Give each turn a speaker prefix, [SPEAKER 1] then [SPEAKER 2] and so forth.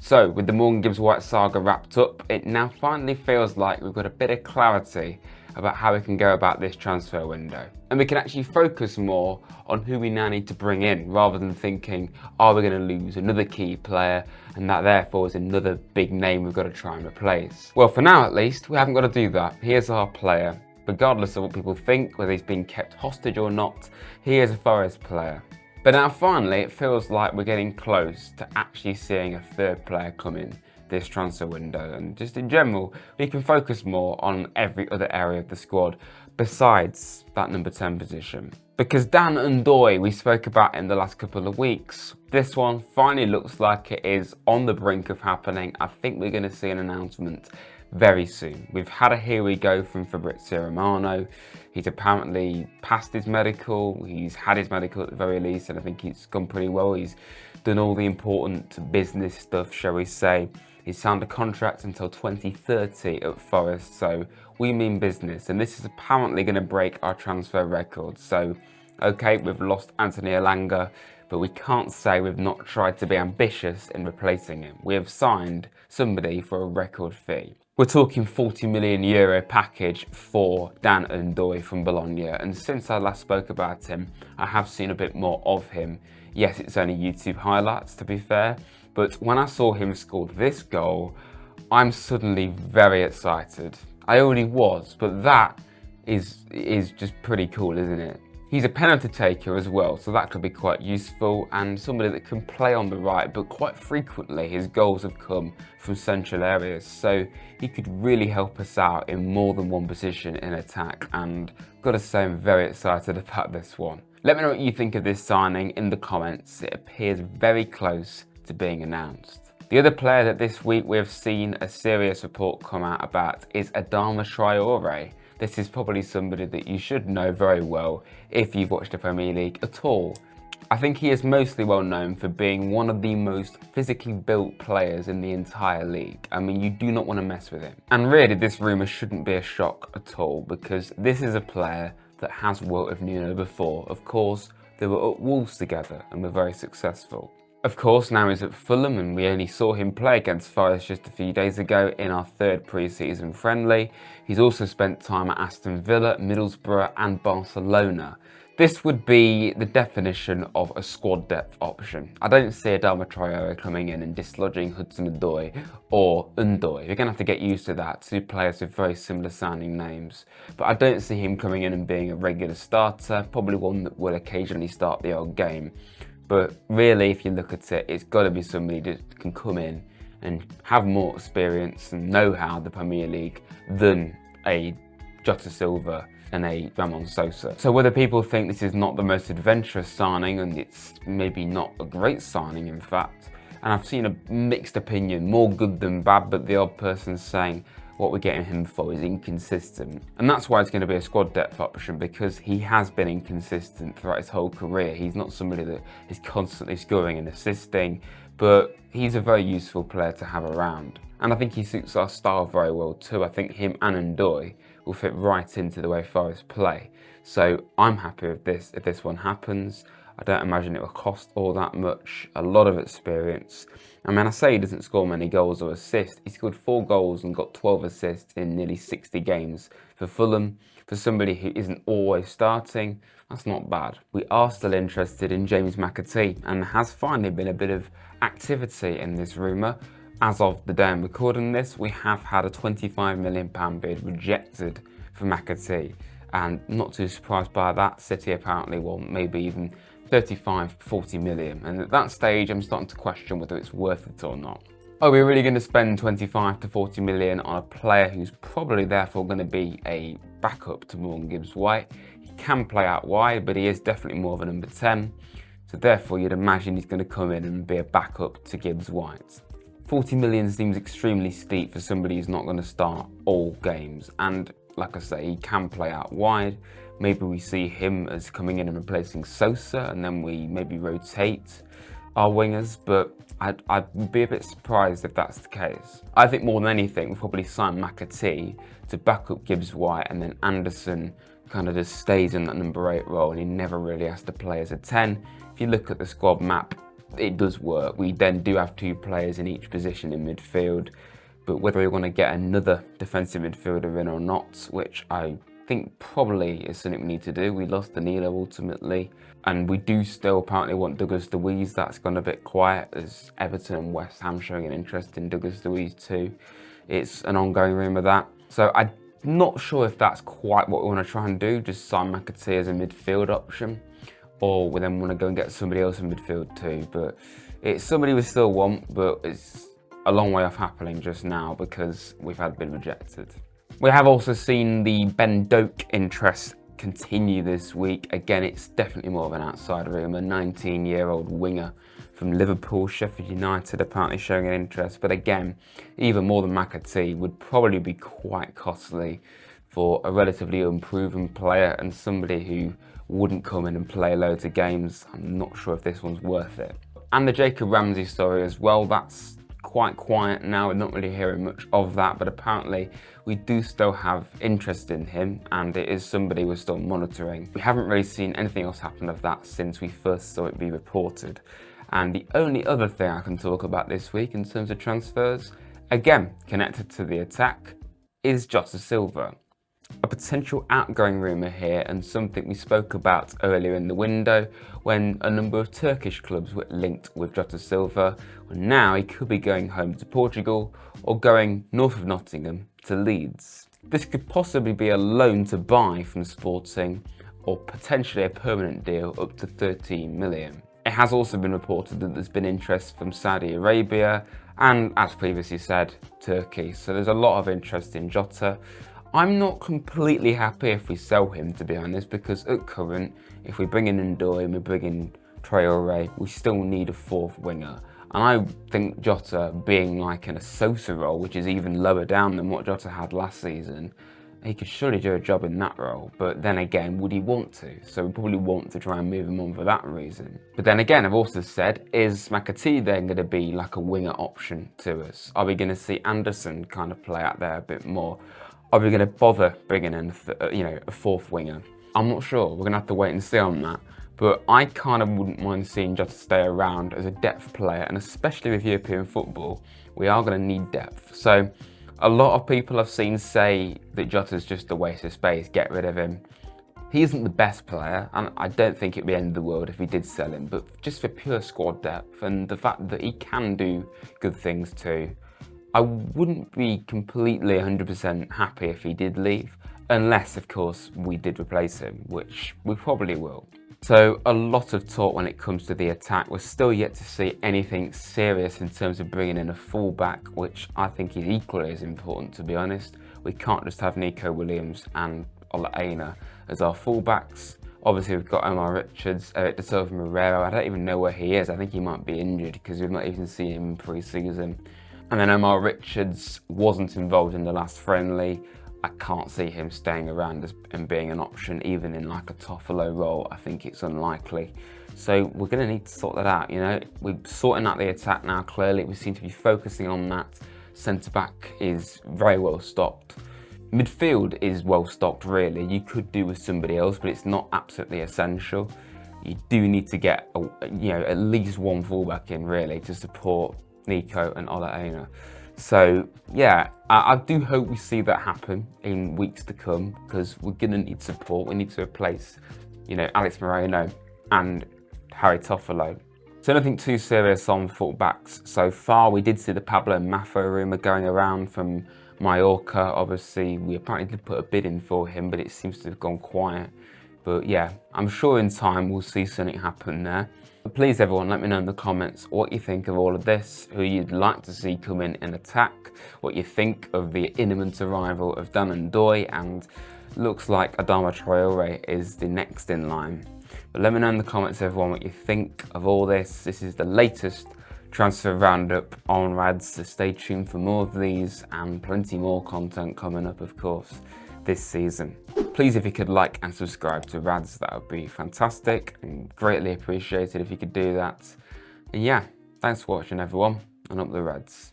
[SPEAKER 1] So with the Morgan Gibbs-White saga wrapped up, it now finally feels like we've got a bit of clarity about how we can go about this transfer window. And we can actually focus more on who we now need to bring in, rather than thinking, are we going to lose another key player and that therefore is another big name we've got to try and replace. Well, for now at least, we haven't got to do that. Here's our player. Regardless of what people think, whether he's being kept hostage or not, he is a Forest player. But now finally, it feels like we're getting close to actually seeing a third player come in this transfer window, and just in general, we can focus more on every other area of the squad besides that number 10 position. Because Dan Ndoye, we spoke about in the last couple of weeks, this one finally looks like it is on the brink of happening. I think we're going to see an announcement very soon. We've had a here we go from Fabrizio Romano. He's apparently passed his medical, he's had his medical at the very least, and I think it's gone pretty well. He's done all the important business stuff, shall we say. He's signed a contract until 2030 at Forest, so we mean business, and this is apparently going to break our transfer record. So, okay, we've lost Anthony Elanga, but we can't say we've not tried to be ambitious in replacing him. We have signed somebody for a record fee. We're talking €40 million package for Dan Ndoye from Bologna, and since I last spoke about him, I have seen a bit more of him. Yes, it's only YouTube highlights to be fair, but when I saw him score this goal, I'm suddenly very excited. I already was, but that is just pretty cool, isn't it? He's a penalty taker as well, so that could be quite useful, and somebody that can play on the right, but quite frequently his goals have come from central areas, so he could really help us out in more than one position in attack, and gotta say I'm very excited about this one. Let me know what you think of this signing in the comments. It appears very close to being announced. The other player that this week we've seen a serious report come out about is Adama Traore. This is probably somebody that you should know very well if you've watched the Premier League at all. I think he is mostly well known for being one of the most physically built players in the entire league. I mean, you do not want to mess with him. And really, this rumour shouldn't be a shock at all, because this is a player that has worked with Nuno before. Of course, they were at Wolves together and were very successful. Of course, now he's at Fulham, and we only saw him play against Forest just a few days ago in our third pre-season friendly. He's also spent time at Aston Villa, Middlesbrough and Barcelona. This would be the definition of a squad depth option. I don't see Adama Traore coming in and dislodging Hudson-Odoi or Ndoye. You're going to have to get used to that, two players with very similar sounding names. But I don't see him coming in and being a regular starter, probably one that will occasionally start the odd game. But really, if you look at it, it's got to be somebody that can come in and have more experience and know-how the Premier League than a Jota Silva and a Ramon Sosa. So whether people think this is not the most adventurous signing, and it's maybe not a great signing in fact, and I've seen a mixed opinion, more good than bad, but the odd person saying what we're getting him for is inconsistent. And that's why it's going to be a squad depth option, because he has been inconsistent throughout his whole career. He's not somebody that is constantly scoring and assisting, but he's a very useful player to have around. And I think he suits our style very well too. I think him and Ndoye will fit right into the way Forest play. So I'm happy with this if this one happens. I don't imagine it will cost all that much, a lot of experience. I mean, I say he doesn't score many goals or assists. He scored 4 goals and got 12 assists in nearly 60 games for Fulham. For somebody who isn't always starting, that's not bad. We are still interested in James Mcatee, and there has finally been a bit of activity in this rumour. As of the day I'm recording this, we have had a £25 million bid rejected for Mcatee. And not too surprised by that. City apparently want maybe even 35-40 million, and at that stage I'm starting to question whether it's worth it or not. Are we really going to spend 25 to 40 million on a player who's probably therefore going to be a backup to Morgan Gibbs-White? He can play out wide, but he is definitely more of a number 10, so therefore you'd imagine he's going to come in and be a backup to Gibbs-White. 40 million seems extremely steep for somebody who's not going to start all games, and like I say, he can play out wide. Maybe we see him as coming in and replacing Sosa, and then we maybe rotate our wingers, but I'd be a bit surprised if that's the case. I think more than anything, we'll probably sign Mcatee to back up Gibbs-White, and then Anderson kind of just stays in that number 8 role, and he never really has to play as a 10. If you look at the squad map it does work. We then do have 2 players in each position in midfield, but whether we want to get another defensive midfielder in or not, which I think probably is something we need to do. We lost Danilo ultimately, and we do still apparently want Douglas Luiz. That's gone a bit quiet as Everton and West Ham showing an interest in Douglas Luiz too. It's an ongoing rumour that. So I'm not sure if that's quite what we want to try and do, just sign Mcatee as a midfield option, or we then want to go and get somebody else in midfield too. But it's somebody we still want, but it's a long way off happening just now because we've had been rejected. We have also seen the Ndoye interest continue this week. Again, it's definitely more of an outside rumour. 19-year-old winger from Liverpool, Sheffield United apparently showing an interest. But again, even more than Mcatee would probably be quite costly for a relatively unproven player and somebody who wouldn't come in and play loads of games. I'm not sure if this one's worth it. And the Jacob Ramsey story as well, that's quite quiet now. We're not really hearing much of that, but apparently we do still have interest in him and it is somebody we're still monitoring. We haven't really seen anything else happen of that since we first saw it be reported. And the only other thing I can talk about this week in terms of transfers, again connected to the attack, is Jota Silva. A potential outgoing rumour here, and something we spoke about earlier in the window when a number of Turkish clubs were linked with Jota Silva. Well, now he could be going home to Portugal or going north of Nottingham to Leeds. This could possibly be a loan to buy from Sporting or potentially a permanent deal up to 13 million. It has also been reported that there's been interest from Saudi Arabia and, as previously said, Turkey. So there's a lot of interest in Jota. I'm not completely happy if we sell him, to be honest, because at current, if we bring in Ndoye and we bring in Traore, we still need a 4th winger. And I think Jota being like in a Sosa role, which is even lower down than what Jota had last season, he could surely do a job in that role. But then again, would he want to? So we probably want to try and move him on for that reason. But then again, I've also said, is Mcatee then going to be like a winger option to us? Are we going to see Anderson kind of play out there a bit more? Are we going to bother bringing in, a 4th winger? I'm not sure. We're going to have to wait and see on that. But I kind of wouldn't mind seeing Jota stay around as a depth player, and especially with European football, we are going to need depth. So a lot of people I've seen say that Jota's just a waste of space, get rid of him. He isn't the best player, and I don't think it'd be the end of the world if we did sell him, but just for pure squad depth and the fact that he can do good things too, I wouldn't be completely 100% happy if he did leave, unless, of course, we did replace him, which we probably will. So a lot of talk when it comes to the attack. We're still yet to see anything serious in terms of bringing in a fullback, which I think is equally as important, to be honest. We can't just have Nico Williams and Ola Aina as our fullbacks. Obviously, we've got Omar Richards, Eric De Silva Moreira. I don't even know where he is. I think he might be injured because we've not even seen him in pre-season. And then Omar Richards wasn't involved in the last friendly. I can't see him staying around and being an option, even in like a Toffolo role. I think it's unlikely. So we're going to need to sort that out, We're sorting out the attack now, clearly. We seem to be focusing on that. Centre-back is very well stocked. Midfield is well stocked, really. You could do with somebody else, but it's not absolutely essential. You do need to get, at least one fullback in, really, to support Nico and Ola Aina. So yeah, I do hope we see that happen in weeks to come, because we're going to need support. We need to replace, Alex Moreno and Harry Toffolo. So nothing too serious on fullbacks so far. We did see the Pablo Maffo rumour going around from Mallorca. Obviously, we apparently did put a bid in for him, but it seems to have gone quiet. But yeah, I'm sure in time we'll see something happen there. Please everyone, let me know in the comments what you think of all of this, who you'd like to see come in and attack, what you think of the imminent arrival of Ndoye, and looks like Adama Traore is the next in line. But let me know in the comments everyone what you think of all this. This is the latest transfer roundup on Rads, so stay tuned for more of these and plenty more content coming up, of course, this season. Please, if you could like and subscribe to Rads, that would be fantastic and greatly appreciated if you could do that. And yeah, thanks for watching everyone, and up the Reds.